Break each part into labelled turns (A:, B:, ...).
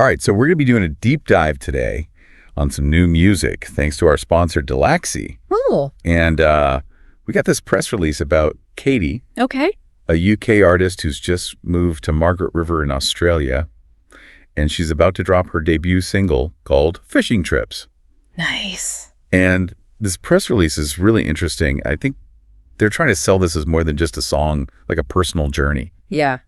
A: All right, so we're going to be doing a deep dive today on some new music, thanks to our sponsor, Dulaxi.
B: Oh.
A: And we got this press release about Caitty,
B: Okay.
A: a UK artist who's just moved to Margaret River in Australia, and she's about to drop her debut single called Fishing Trips.
B: Nice.
A: And this press release is really interesting. I think they're trying to sell this as more than just a song, like a personal journey.
B: Yeah.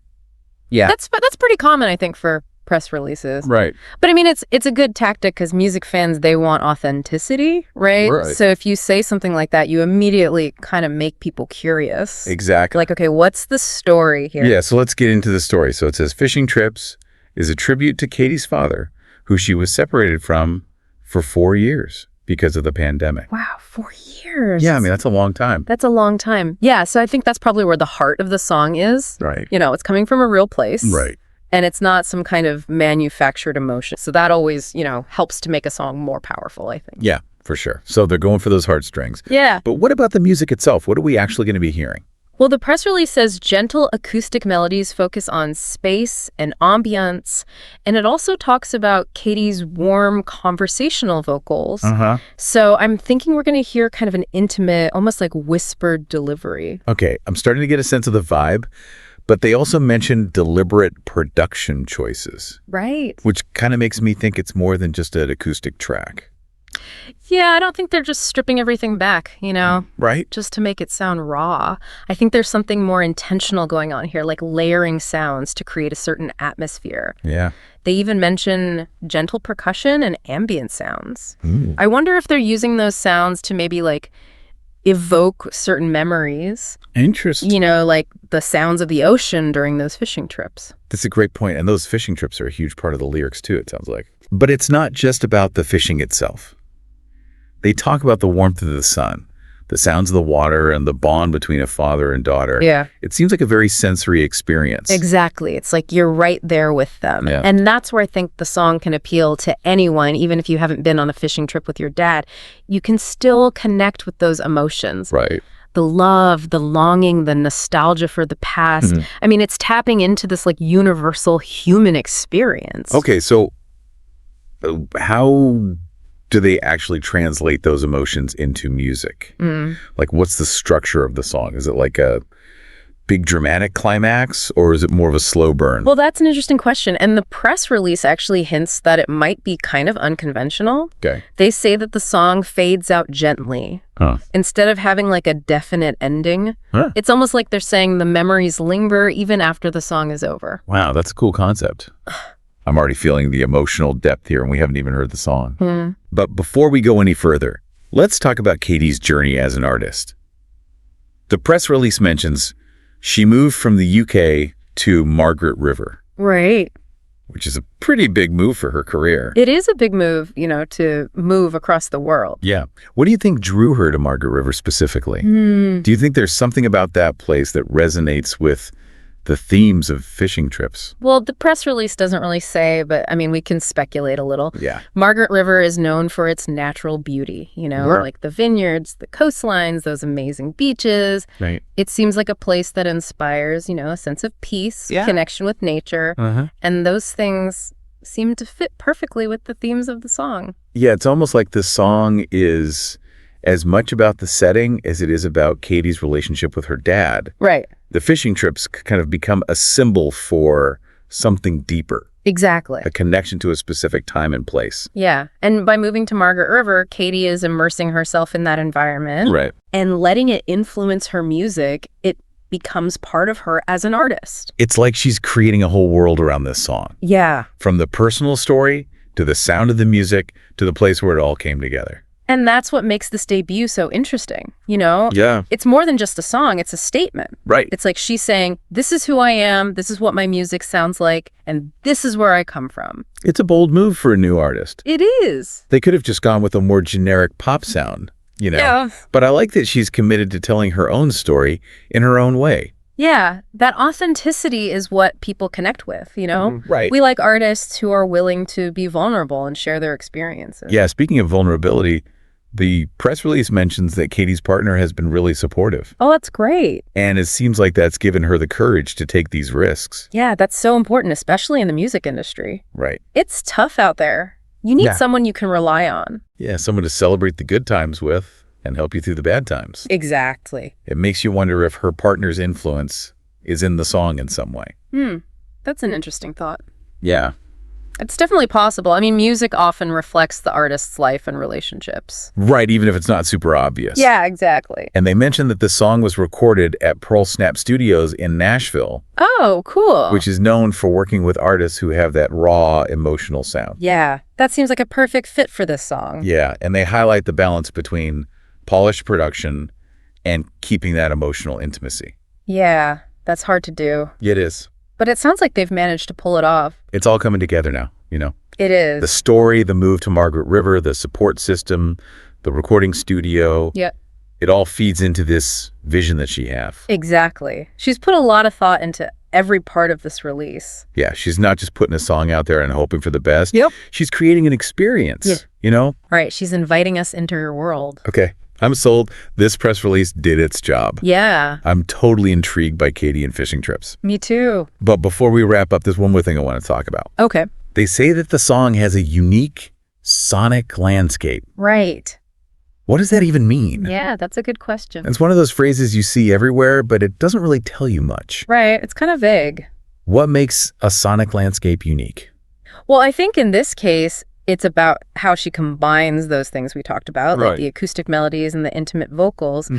A: Yeah.
B: That's pretty common, I think, for press releases.
A: Right.
B: But I mean, it's a good tactic because music fans, they want authenticity, right?
A: Right.
B: So if you say something like that, you immediately kind of make people curious.
A: Exactly.
B: Like, okay, what's the story here?
A: Yeah, so let's get into the story. So it says, Fishing Trips is a tribute to Caitty's father, who she was separated from for 4 years because of the pandemic.
B: Wow, 4 years.
A: Yeah, I mean, that's a long time.
B: That's a long time. Yeah, so I think that's probably where the heart of the song is.
A: Right.
B: You know, it's coming from a real place.
A: Right.
B: And it's not some kind of manufactured emotion. So that always, helps to make a song more powerful, I think.
A: Yeah, for sure. So they're going for those heartstrings.
B: Yeah.
A: But what about the music itself? What are we actually going to be hearing?
B: Well, the press release says gentle acoustic melodies focus on space and ambience, and it also talks about Caitty's warm conversational vocals.
A: Uh-huh.
B: So I'm thinking we're going to hear kind of an intimate, almost like whispered delivery.
A: Okay, I'm starting to get a sense of the vibe, but they also mentioned deliberate production choices,
B: Right.
A: which kind of makes me think it's more than just an acoustic track.
B: Yeah, I don't think they're just stripping everything back,
A: Right?
B: just to make it sound raw. I think there's something more intentional going on here, like layering sounds to create a certain atmosphere.
A: Yeah.
B: They even mention gentle percussion and ambient sounds.
A: Ooh.
B: I wonder if they're using those sounds to maybe like evoke certain memories,
A: Interesting.
B: like the sounds of the ocean during those fishing trips.
A: That's a great point. And those fishing trips are a huge part of the lyrics too, it sounds like. But it's not just about the fishing itself. They talk about the warmth of the sun, the sounds of the water, and the bond between a father and daughter.
B: Yeah.
A: It seems like a very sensory experience.
B: Exactly. It's like you're right there with them.
A: Yeah.
B: And that's where I think the song can appeal to anyone, even if you haven't been on a fishing trip with your dad. You can still connect with those emotions.
A: Right.
B: The love, the longing, the nostalgia for the past.
A: Mhm.
B: I mean, it's tapping into this like universal human experience.
A: Okay, so how do they actually translate those emotions into music? Like, what's the structure of the song? Is it like a big dramatic climax, or is it more of a slow burn?
B: Well, that's an interesting question. And the press release actually hints that it might be kind of unconventional.
A: Okay.
B: They say that the song fades out gently.
A: Huh.
B: Instead of having like a definite ending,
A: Huh.
B: it's almost like they're saying the memories linger even after the song is over.
A: Wow, that's a cool concept. I'm already feeling the emotional depth here, and we haven't even heard the song. But before we go any further, let's talk about Caitty's journey as an artist. The press release mentions she moved from the UK to Margaret River,
B: Right.
A: which is a pretty big move for her career.
B: It is a big move, to move across the world.
A: Yeah. What do you think drew her to Margaret River specifically? Do you think there's something about that place that resonates with the themes of fishing trips?
B: Well, the press release doesn't really say, but I mean, we can speculate a little.
A: Yeah.
B: Margaret River is known for its natural beauty,
A: Right.
B: like the vineyards, the coastlines, those amazing beaches.
A: Right.
B: It seems like a place that inspires, a sense of peace,
A: Yeah.
B: connection with nature.
A: Uh-huh.
B: And those things seem to fit perfectly with the themes of the song.
A: Yeah, it's almost like this song is as much about the setting as it is about Caitty's relationship with her dad.
B: Right.
A: The fishing trips kind of become a symbol for something deeper,
B: Exactly.
A: a connection to a specific time and place.
B: Yeah. And by moving to Margaret River, Caitty is immersing herself in that environment.
A: Right.
B: And letting it influence her music. It becomes part of her as an artist.
A: It's like she's creating a whole world around this song,
B: Yeah.
A: from the personal story to the sound of the music to the place where it all came together.
B: And that's what makes this debut so interesting,
A: Yeah.
B: It's more than just a song, it's a statement.
A: Right.
B: It's like she's saying, this is who I am, this is what my music sounds like, and this is where I come from.
A: It's a bold move for a new artist.
B: It is.
A: They could have just gone with a more generic pop sound,
B: Yeah.
A: But I like that she's committed to telling her own story in her own way.
B: Yeah, that authenticity is what people connect with,
A: Right.
B: We like artists who are willing to be vulnerable and share their experiences.
A: Yeah, speaking of vulnerability, The press release mentions that Caitty's partner has been really supportive.
B: Oh, that's great.
A: And it seems like that's given her the courage to take these risks.
B: Yeah, that's so important, especially in the music industry.
A: Right.
B: It's tough out there. You need someone you can rely on.
A: Yeah, someone to celebrate the good times with and help you through the bad times.
B: Exactly.
A: It makes you wonder if her partner's influence is in the song in some way.
B: That's an interesting thought.
A: Yeah.
B: It's definitely possible. I mean, music often reflects the artist's life and relationships.
A: Right, even if it's not super obvious.
B: Yeah, exactly.
A: And they mentioned that the song was recorded at Pearl Snap Studios in Nashville.
B: Oh, cool.
A: Which is known for working with artists who have that raw, emotional sound.
B: Yeah, that seems like a perfect fit for this song.
A: Yeah, and they highlight the balance between polished production and keeping that emotional intimacy.
B: Yeah, that's hard to do.
A: It is.
B: But it sounds like they've managed to pull it off.
A: It's all coming together now, you know?
B: It is.
A: The story, the move to Margaret River, the support system, the recording studio.
B: Yeah.
A: It all feeds into this vision that she has.
B: Exactly. She's put a lot of thought into every part of this release.
A: Yeah, she's not just putting a song out there and hoping for the best.
B: Yep.
A: She's creating an experience, you know?
B: Right, she's inviting us into her world.
A: Okay, I'm sold. This press release did its job.
B: Yeah.
A: I'm totally intrigued by Caitty and fishing trips.
B: Me too.
A: But before we wrap up, there's one more thing I want to talk about.
B: Okay.
A: They say that the song has a unique sonic landscape.
B: Right.
A: What does that even mean?
B: Yeah, that's a good question.
A: It's one of those phrases you see everywhere, but it doesn't really tell you much.
B: Right, it's kind of vague.
A: What makes a sonic landscape unique?
B: Well, I think in this case, it's about how she combines those things we talked about, like the acoustic melodies and the intimate vocals.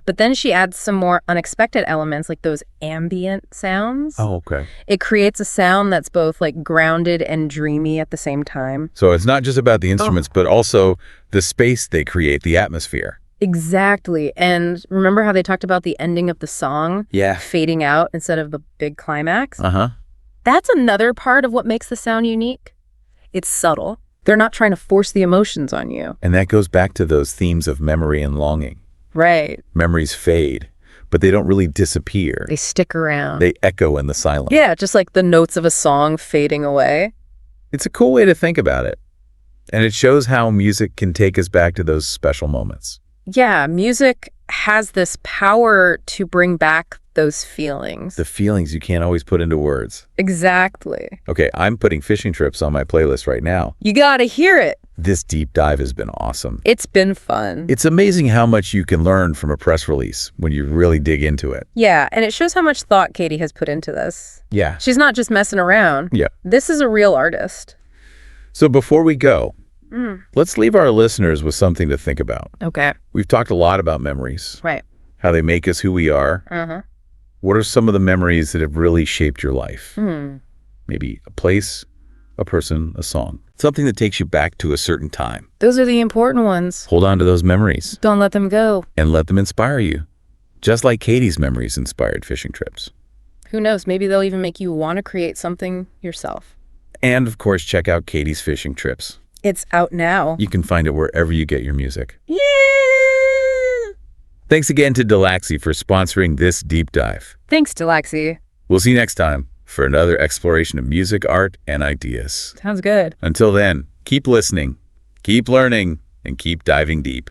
B: But then she adds some more unexpected elements, like those ambient sounds.
A: Oh, okay.
B: It creates a sound that's both like grounded and dreamy at the same time.
A: So it's not just about the instruments, but also the space they create, the atmosphere.
B: Exactly. And remember how they talked about the ending of the song fading out instead of the big climax? That's another part of what makes the sound unique. It's subtle. They're not trying to force the emotions on you.
A: And that goes back to those themes of memory and longing.
B: Right.
A: Memories fade, but they don't really disappear.
B: They stick around.
A: They echo in the silence.
B: Yeah, just like the notes of a song fading away.
A: It's a cool way to think about it. And it shows how music can take us back to those special moments.
B: Yeah, music has this power to bring back those feelings.
A: The feelings you can't always put into words.
B: Exactly.
A: Okay, I'm putting fishing trips on my playlist right now.
B: You gotta hear it.
A: This deep dive has been awesome.
B: It's been fun.
A: It's amazing how much you can learn from a press release when you really dig into it.
B: Yeah, and it shows how much thought Caitty has put into this.
A: Yeah.
B: She's not just messing around.
A: Yeah.
B: This is a real artist.
A: So before we go, let's leave our listeners with something to think about.
B: Okay.
A: We've talked a lot about memories.
B: Right.
A: How they make us who we are. What are some of the memories that have really shaped your life? Maybe a place, a person, a song. Something that takes you back to a certain time.
B: Those are the important ones.
A: Hold on to those memories.
B: Don't let them go.
A: And let them inspire you. Just like Caitty's memories inspired fishing trips.
B: Who knows? Maybe they'll even make you want to create something yourself.
A: And of course, check out Caitty's fishing trips.
B: It's out now.
A: You can find it wherever you get your music.
B: Yeah!
A: Thanks again to Dulaxi for sponsoring this deep dive.
B: Thanks, Dulaxi.
A: We'll see you next time for another exploration of music, art, and ideas.
B: Sounds good.
A: Until then, keep listening, keep learning, and keep diving deep.